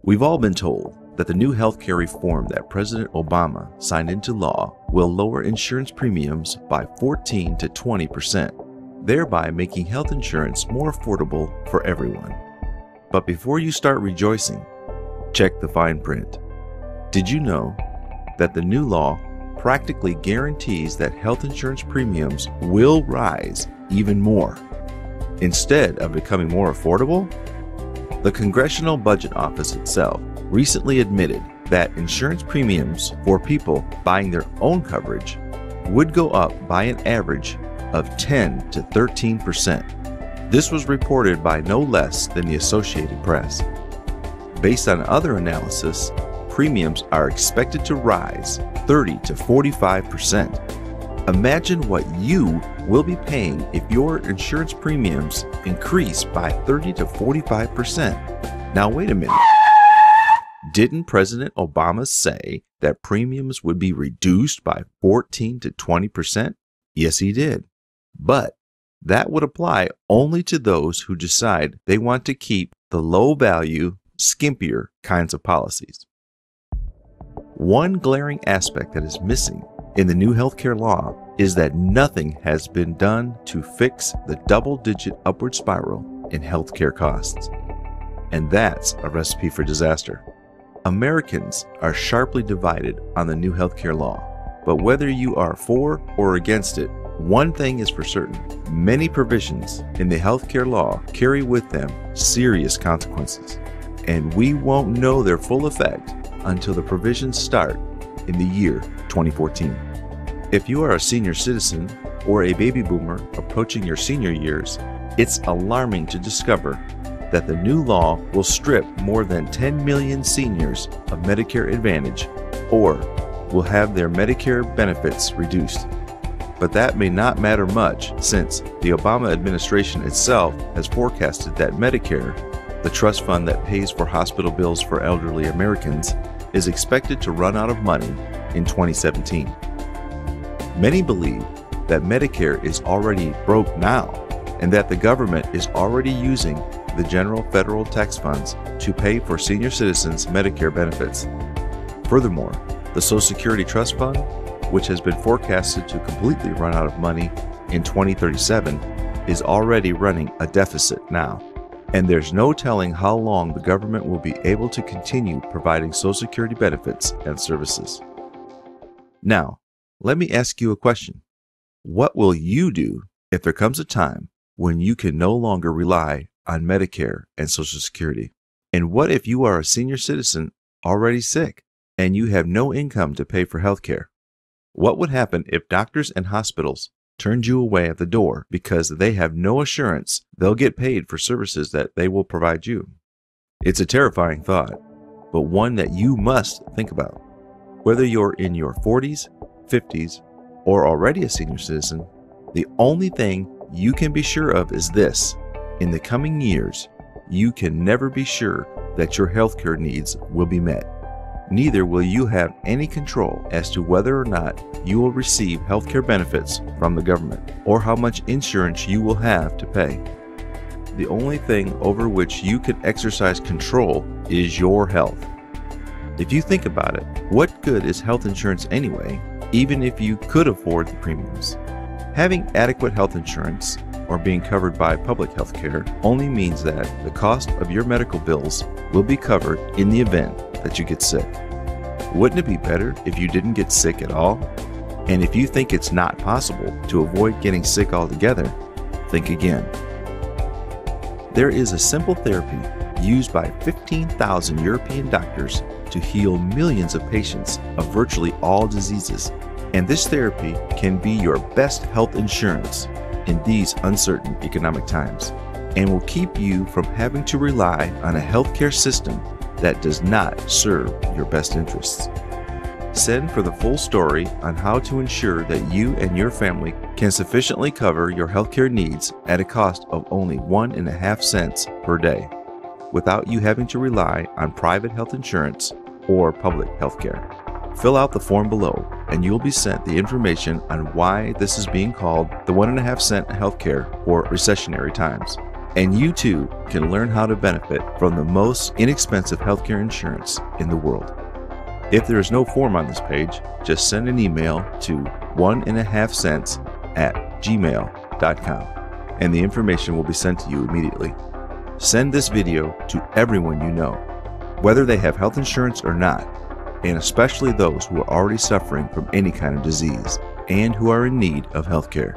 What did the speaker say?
We've all been told that the new healthcare reform that President Obama signed into law will lower insurance premiums by 14 to 20%, thereby making health insurance more affordable for everyone. But before you start rejoicing, check the fine print. Did you know that the new law practically guarantees that health insurance premiums will rise even more instead of becoming more affordable? The Congressional Budget Office itself recently admitted that insurance premiums for people buying their own coverage would go up by an average of 10 to 13%. This was reported by no less than the Associated Press. Based on other analysis, premiums are expected to rise 30 to 45%. Imagine what you will be paying if your insurance premiums increase by 30 to 45%. Now wait a minute. Didn't President Obama say that premiums would be reduced by 14 to 20%? Yes, he did. But that would apply only to those who decide they want to keep the low-value, skimpier kinds of policies. One glaring aspect that is missing in the new healthcare law is that nothing has been done to fix the double-digit upward spiral in healthcare costs. And that's a recipe for disaster. Americans are sharply divided on the new healthcare law, but whether you are for or against it, one thing is for certain: many provisions in the healthcare law carry with them serious consequences, and we won't know their full effect until the provisions start in the year 2014. If you are a senior citizen or a baby boomer approaching your senior years, it's alarming to discover that the new law will strip more than 10 million seniors of Medicare Advantage or will have their Medicare benefits reduced. But that may not matter much, since the Obama administration itself has forecasted that Medicare, the trust fund that pays for hospital bills for elderly Americans, is expected to run out of money in 2017. Many believe that Medicare is already broke now, and that the government is already using the general federal tax funds to pay for senior citizens' Medicare benefits. Furthermore, the Social Security Trust Fund, which has been forecasted to completely run out of money in 2037, is already running a deficit now. And there's no telling how long the government will be able to continue providing Social Security benefits and services. Now, let me ask you a question. What will you do if there comes a time when you can no longer rely on Medicare and Social Security? And what if you are a senior citizen already sick and you have no income to pay for health care? What would happen if doctors and hospitals turned you away at the door because they have no assurance they'll get paid for services that they will provide you? It's a terrifying thought, but one that you must think about. Whether you're in your 40s, 50s, or already a senior citizen, the only thing you can be sure of is this: in the coming years, you can never be sure that your healthcare needs will be met. Neither will you have any control as to whether or not you will receive healthcare benefits from the government, or how much insurance you will have to pay. The only thing over which you can exercise control is your health. If you think about it, what good is health insurance anyway, even if you could afford the premiums? Having adequate health insurance, or being covered by public health care, only means that the cost of your medical bills will be covered in the event that you get sick. Wouldn't it be better if you didn't get sick at all? And if you think it's not possible to avoid getting sick altogether, think again. There is a simple therapy used by 15,000 European doctors to heal millions of patients of virtually all diseases. And this therapy can be your best health insurance in these uncertain economic times, and will keep you from having to rely on a healthcare system that does not serve your best interests. Send for the full story on how to ensure that you and your family can sufficiently cover your healthcare needs at a cost of only 1.5 cents per day, without you having to rely on private health insurance or public health care. Fill out the form below, and you'll be sent the information on why this is being called the 1.5 cent healthcare for recessionary times. And you too can learn how to benefit from the most inexpensive healthcare insurance in the world. If there is no form on this page, just send an email to 1.5cents@gmail.com and the information will be sent to you immediately. Send this video to everyone you know, whether they have health insurance or not, and especially those who are already suffering from any kind of disease and who are in need of healthcare.